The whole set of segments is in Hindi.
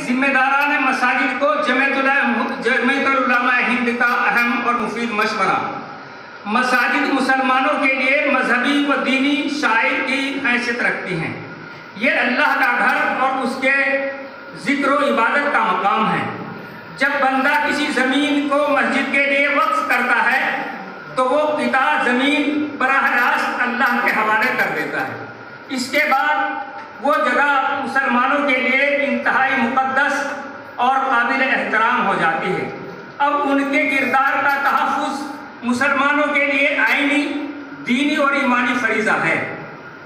जिम्मेदारान मसाजिद को जमीयतुल उलमा हिंद का अहम और मुफीद मशवरा। मसाजिद मुसलमानों के लिए मजहबी व दीनी शाइर की हैसियत रखती हैं। ये अल्लाह का घर और उसके जिक्र व इबादत का मकाम है। जब बंदा किसी ज़मीन को मस्जिद के लिए वक्फ करता है तो वो किता ज़मीन बराह रास्त अल्लाह के हवाले कर देता है। इसके बाद वो जगह मुसलमानों के लिए इंतहाई मुक़द्दस और काबिल एहतराम हो जाती है। अब उनके किरदार का तहफ़्फ़ुज़ मुसलमानों के लिए आईनी, दीनी और ईमानी फरीज़ा है।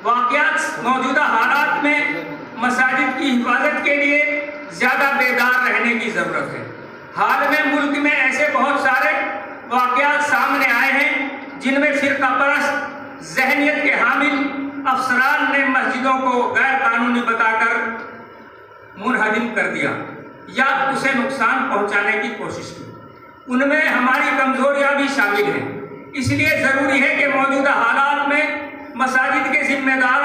वाक़यात मौजूदा हालात में मसाजिद की हिफाजत के लिए ज़्यादा बेदार रहने की ज़रूरत है। हाल में मुल्क में ऐसे बहुत सारे वाक़यात सामने आए हैं जिनमें फ़िरका परस्त ज़हनियत के हामिल अफसरान ने मस्जिदों को गैर कानूनी बताकर मुनहदिम कर दिया या उसे नुकसान पहुंचाने की कोशिश की। उनमें हमारी कमजोरियां भी शामिल हैं। इसलिए ज़रूरी है कि मौजूदा हालात में मसाजिद के जिम्मेदार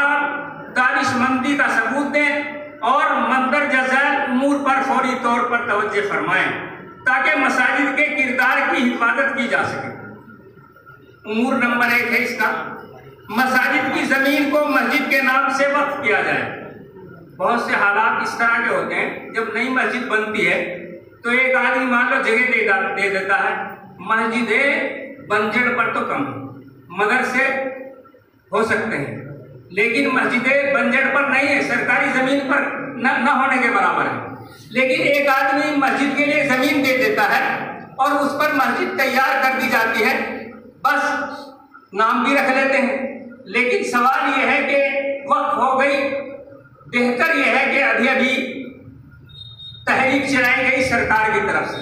दानिशमंदी का सबूत दें और मंदरजा झैल उमूर पर फौरी तौर पर तवज्जो फरमाएं ताकि मसाजिद के किरदार की हिफाजत की जा सके। उमूर नंबर 1 है इसका, मसाजिद की ज़मीन को मस्जिद के नाम से वक्फ किया जाए। बहुत से हालात इस तरह के होते हैं, जब नई मस्जिद बनती है तो एक आदमी मान लो जगह दे देता है। मस्जिदें बंजड़ पर तो कम, मदरसे हो सकते हैं, लेकिन मस्जिदें बंजड़ पर नहीं है, सरकारी ज़मीन पर न होने के बराबर है। लेकिन एक आदमी मस्जिद के लिए ज़मीन दे देता है और उस पर मस्जिद तैयार कर दी जाती है, बस नाम भी रख लेते हैं। लेकिन सवाल यह है कि वक्त हो गई, बेहतर यह है कि अभी तहरीक चलाई गई सरकार की तरफ से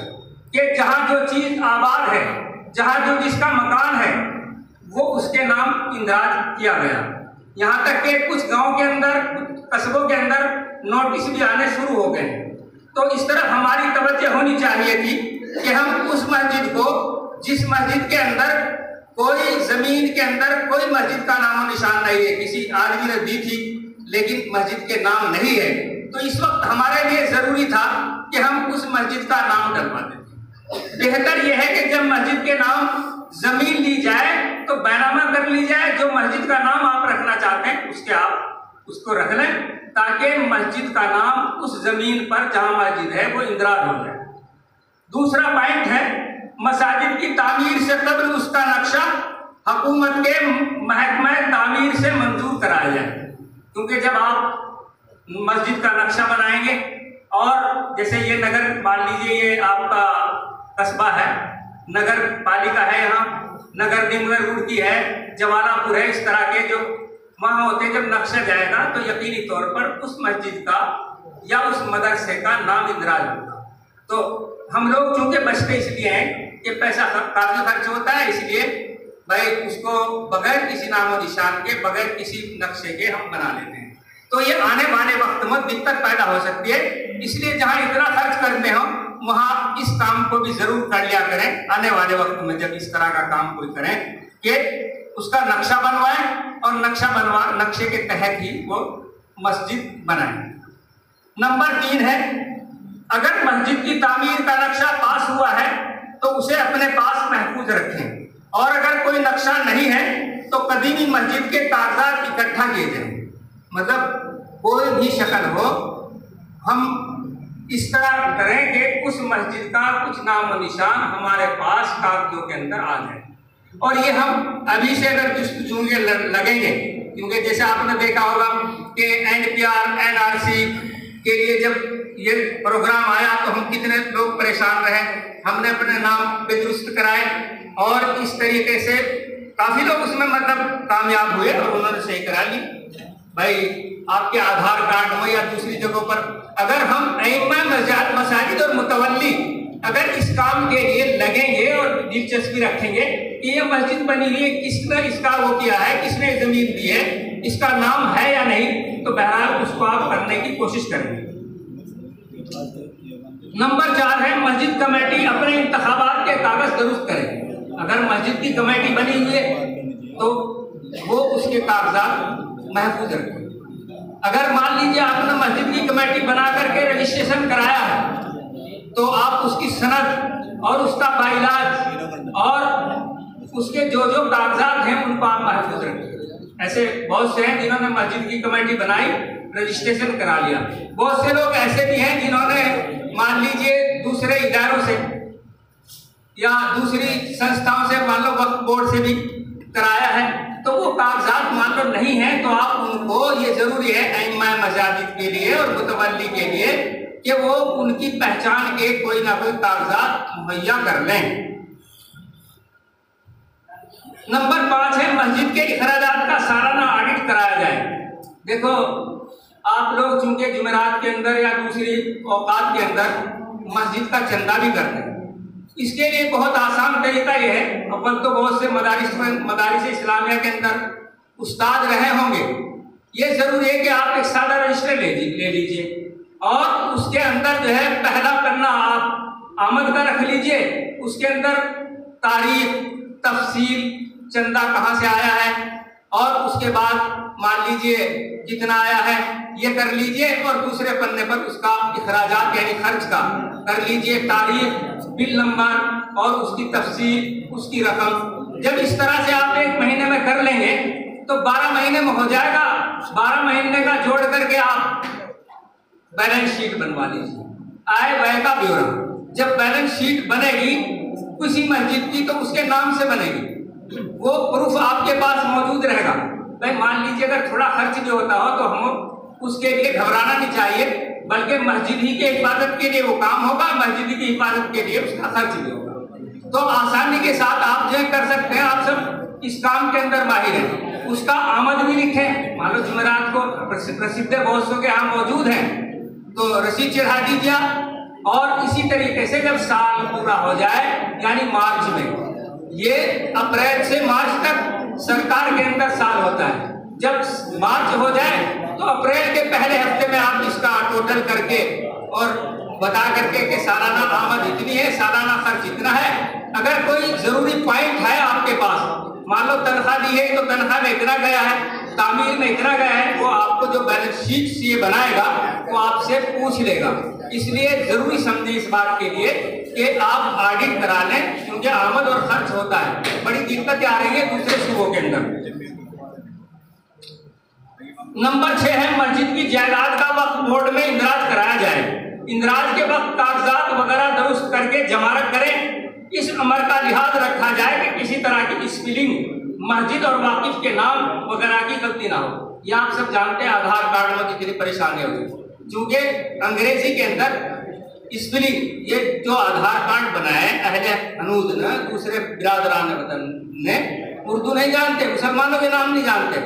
कि जहाँ जो चीज़ आबाद है, जहाँ जो जिसका मकान है, वो उसके नाम इंदराज किया गया। यहाँ तक कि कुछ गांव के अंदर, कस्बों के अंदर नोटिस भी आने शुरू हो गए। तो इस तरफ हमारी तवज्जो होनी चाहिए थी कि हम उस मस्जिद को, जिस मस्जिद के अंदर कोई ज़मीन के अंदर कोई मस्जिद का नाम निशान नहीं है, किसी आदमी ने दी थी लेकिन मस्जिद के नाम नहीं है, तो इस वक्त हमारे लिए ज़रूरी था कि हम उस मस्जिद का नाम डलवा दें। बेहतर यह है कि जब मस्जिद के नाम ज़मीन ली जाए तो बैनामा कर ली जाए। जो मस्जिद का नाम आप रखना चाहते हैं उसके आप उसको रख लें, ताकि मस्जिद का नाम उस ज़मीन पर जहाँ मस्जिद है वो इंदराज हो जाए। दूसरा पॉइंट है, मसाजिद की तामीर से कबल उसका नक्शा हुकूमत के महकमा तामीर से मंजूर कराया जाए। क्योंकि जब आप मस्जिद का नक्शा बनाएंगे और जैसे ये नगर, मान लीजिए ये आपका कस्बा है, नगर पालिका है, यहाँ नगर निगम रुड़की है, जवालापुर है, इस तरह के जो वहाँ होते हैं, जब नक्शा जाएगा तो यकीनी तौर पर उस मस्जिद का या उस मदरसे का नाम इंदराज होगा। तो हम लोग चूँकि बचते इसलिए हैं कि पैसा काफ़ी खर्च होता है, इसलिए भाई उसको बगैर किसी नामो निशान के, बगैर किसी नक्शे के हम बना लेते हैं। तो ये आने वाले वक्त में दिक्कत पैदा हो सकती है। इसलिए जहाँ इतना खर्च करते हो वहाँ इस काम को भी ज़रूर कर लिया करें। आने वाले वक्त में जब इस तरह का काम कोई करें कि उसका नक्शा बनवाएं और नक्शे के तहत ही वो मस्जिद बनाएं। नंबर 3 है, अगर मस्जिद की तामीर का नक्शा पास हुआ है तो उसे अपने पास महफूज रखें, और अगर कोई नक्शा नहीं है तो कदीमी मस्जिद के कागजात इकट्ठा किए जाएं। मतलब कोई भी शक्ल हो, हम इस तरह करें कि उस मस्जिद का कुछ नाम और निशान हमारे पास कागजों के अंदर आ जाए। और ये हम अभी से अगर जुस्तजू लगेंगे, क्योंकि जैसे आपने देखा होगा कि NPR NRC के लिए जब ये प्रोग्राम आया तो हम कितने लोग परेशान रहे, हमने अपने नाम पे दुरुस्त कराए और इस तरीके से काफ़ी लोग उसमें मतलब कामयाब हुए और उन्होंने सही करा ली। भाई आपके आधार कार्ड हो या दूसरी जगहों पर, अगर हम मसाजिद और मुतवल्ली अगर इस काम के लिए लगेंगे और दिलचस्पी रखेंगे कि ये मस्जिद बनी हुई है, किसने इसका वो किया है, किसने ज़मीन दी है, इसका नाम है या नहीं, तो बहरहाल उसको आप करने की कोशिश करेंगे। नंबर 4 है, मस्जिद कमेटी अपने इंतखाबात के कागज दुरुस्त करे। अगर मस्जिद की कमेटी बनी हुई है तो वो उसके कागजात महफूज रखें। अगर मान लीजिए आपने मस्जिद की कमेटी बना करके रजिस्ट्रेशन कराया और उसका बाइलाज और उसके जो जो कागजात हैं उनको आप महफूज रखें। ऐसे बहुत से हैं जिन्होंने मस्जिद की कमेटी बनाई, रजिस्ट्रेशन करा लिया। बहुत से लोग ऐसे भी हैं जिन्होंने मान लीजिए दूसरे इदारों से या दूसरी संस्थाओं से, मान लो वक्फ बोर्ड से भी कराया है, तो वो कागजात मान लो नहीं है, तो आप उनको, ये जरूरी है अइम्मा मसाजिद के लिए और मुतवल्ली के लिए कि वो उनकी पहचान के कोई ना कोई कागजात मुहैया कर लें। नंबर 5 है मस्जिद के इखराजात का सालाना ऑडिट कराया जाए। देखो आप लोग चूंकि जुमेरात के अंदर या दूसरी औकात के अंदर मस्जिद का चंदा भी करते हैं, इसके लिए बहुत आसान तरीका ये है, अव्वल तो बहुत से मदारिस इस्लामिया के अंदर उस्ताद रहे होंगे, ये जरूरी है कि आप एक सादा रजिस्टर ले लीजिए और उसके अंदर जो है पहला पन्ना आप आमद का रख लीजिए, उसके अंदर तारीख, तफसील, चंदा कहाँ से आया है और उसके बाद मान लीजिए कितना आया है ये कर लीजिए, और दूसरे पन्ने पर उसका इखराजात यानी खर्च का कर लीजिए, तारीख, बिल नंबर और उसकी तफसील, उसकी रकम। जब इस तरह से आप 1 महीने में कर लेंगे तो 12 महीने में हो जाएगा। 12 महीने का जोड़ करके आप बैलेंस शीट बनवा लीजिए, आय व्यय का ब्यौरा। जब बैलेंस शीट बनेगी किसी मस्जिद की तो उसके नाम से बनेगी, वो प्रूफ आपके पास मौजूद रहेगा। भाई मान लीजिए अगर थोड़ा खर्च भी होता हो तो हम उसके लिए घबराना नहीं चाहिए, बल्कि मस्जिद ही के हिफाजत के लिए वो काम होगा, मस्जिद की हिफाजत के लिए उसका खर्च भी होगा। तो आसानी के साथ आप जो कर सकते हैं, आप सब इस काम के अंदर माहिर हैं, उसका आमद भी लिखें। मान लो जुमेरात को प्रसिद्ध बहुत सौ के यहाँ मौजूद हैं तो रसीद चढ़ा दीजिए। और इसी तरीके से जब साल पूरा हो जाए यानी मार्च में, ये अप्रैल से मार्च तक सरकार के अंदर साल होता है, जब मार्च हो जाए तो अप्रैल के पहले हफ्ते में आप इसका टोटल करके और बता करके कि सालाना आमद इतनी है, सालाना खर्च इतना है। अगर कोई जरूरी पॉइंट है आपके पास, मान लो तनख्वाह दी है तो तनख्वाह में इतना गया है, तामीर में इतना गया है, वो आपको जो बैलेंस शीट ये बनाएगा वो आपसे पूछ लेगा। इसलिए जरूरी समझे इस बात के लिए कि आप ऑडिट करा लें, क्योंकि आमद और खर्च होता है। बड़ी दिक्कतें आ रही है दूसरे सूबों के अंदर। नंबर 6 है मस्जिद की जायदाद का वक्फ बोर्ड में इंदराज कराया जाए। इंदराज के वक्त कागजात वगैरह दुरुस्त करके जमानत करें। इस अमर का लिहाज रखा जाए कि किसी तरह की स्पेलिंग मस्जिद और वाकिफ के नाम वगैरह की गलती ना हो। ये आप सब जानते हैं आधार कार्ड में कितनी परेशानी होती है, क्योंकि अंग्रेजी के अंदर स्पेलिंग, ये जो आधार कार्ड बनाए अहले हनूद ने, दूसरे बिरादरान ने उर्दू नहीं जानते, मुसलमानों के नाम नहीं जानते,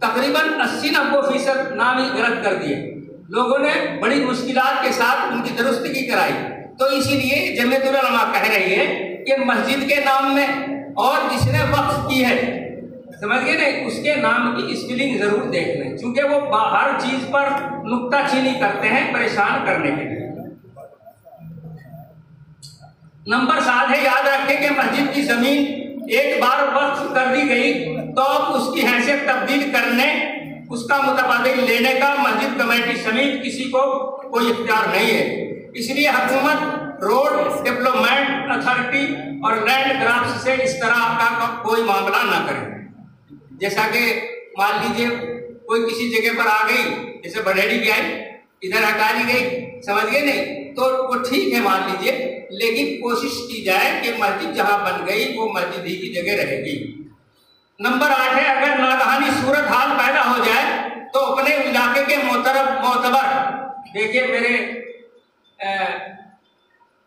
तकरीबन 80-90% नाम ही गलत कर दिए। लोगों ने बड़ी मुश्किलात के साथ उनकी दुरुस्ती कराई। तो इसीलिए जमीयत उलमा कह रही है कि मस्जिद के नाम में और जिसने वक्फ की है, समझ गए नहीं, उसके नाम की स्पेलिंग जरूर देख लें, क्योंकि वो हर चीज पर नुक्ताचीनी करते हैं परेशान करने के लिए। नंबर 7 है याद रखें कि मस्जिद की जमीन एक बार वक्फ कर दी गई तो उसकी हैसियत तब्दील करने, उसका मुतबादिल लेने का मस्जिद कमेटी समेत किसी को कोई इख्तियार नहीं है। इसलिए हुकूमत रोड डेवलपमेंट अथॉरिटी और लैंड ग्राफ्ट से इस तरह का कोई मामला ना करे। जैसा कि मान लीजिए कोई किसी जगह पर आ गई, जैसे बढ़ेड़ी की आई, इधर हटा ली गई, समझ गए नहीं, तो वो ठीक है मान लीजिए, लेकिन कोशिश की जाए कि मस्जिद जहां बन गई वो मस्जिद ही की जगह रहेगी। नंबर 8 है अगर नागहानी सूरत हाल पैदा हो जाए तो अपने इलाके के मोतबर, देखिए मेरे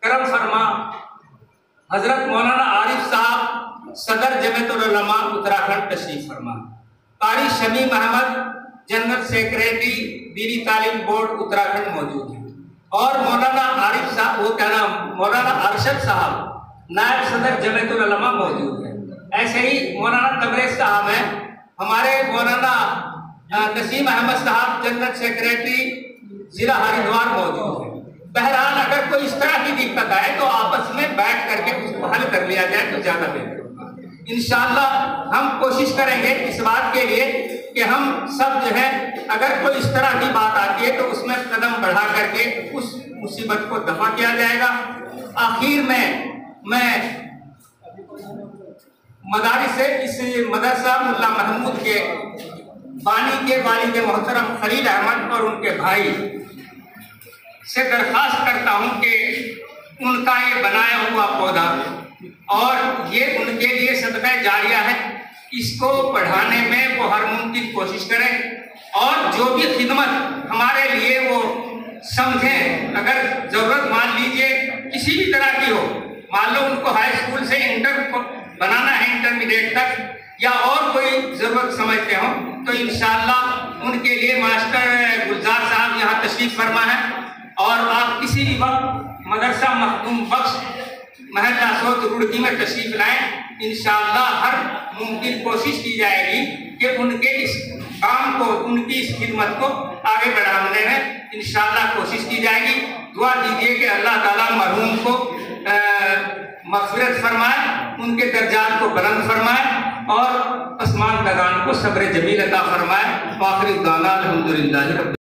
करम फरमा हजरत मौलाना आरिफ साहब सदर जमीयत उलमा उत्तराखंड तशरीफ फरमा, कारी शमीम अहमद जनरल सेक्रेटरी दीनी तालीम बोर्ड उत्तराखंड मौजूद है, और मौलाना आरिफ साहब, वो क्या नाम, मौलाना अरशद साहब नायब सदर जमीयत उलमा मौजूद है। ऐसे ही मौलाना तबरेज साहब हैं, हमारे मौलाना नसीम अहमद साहब जनरल सेक्रेटरी जिला हरिद्वार मौजूद है। बहरहाल अगर कोई इस तरह की दिक्कत आए तो आपस में बैठ करके उसको हल कर लिया जाए तो ज्यादा बेहतर होगा। इंशाअल्लाह हम कोशिश करेंगे इस बात के लिए कि हम सब जो है, अगर कोई इस तरह की बात आती है तो उसमें कदम बढ़ा करके उस मुसीबत को दफा किया जाएगा। आखिर में मैं मदारिस से इस मदरसा मुल्ला महमूद के बानी के वालिद मोहतरम खलील अहमद और उनके भाई से दरख्वास्त करता हूं कि उनका ये बनाया हुआ पौधा और ये उनके लिए सदका जारिया है, इसको बढ़ाने में वो हर मुमकिन कोशिश करें और जो भी खिदमत हमारे लिए वो समझें। अगर ज़रूरत मान लीजिए किसी भी तरह की हो, मान लो उनको हाई स्कूल से इंटर बनाना है, इंटरमीडिएट तक, या और कोई ज़रूरत समझते हो, तो इंशाअल्लाह उनके लिए मास्टर गुलजार साहब यहाँ तशरीफ़ फरमा है और आप किसी भी वक्त मदरसा मखदूम बख्श महल्ला सोत रुड़की में तशरीफ़ लाएं। इंशाअल्लाह हर मुमकिन कोशिश की जाएगी कि उनके इस काम को, उनकी इस खिदमत को आगे बढ़ाने में इंशाअल्लाह कोशिश की जाएगी। दुआ दीजिए कि अल्लाह ताला मरहूम को मग़फ़िरत फरमाए, उनके दर्जात को बुलंद फरमाए और आसमान लगान को सब्र जमील अता फरमाए। आखिरी दाना अल्हम्दुलिल्लाह।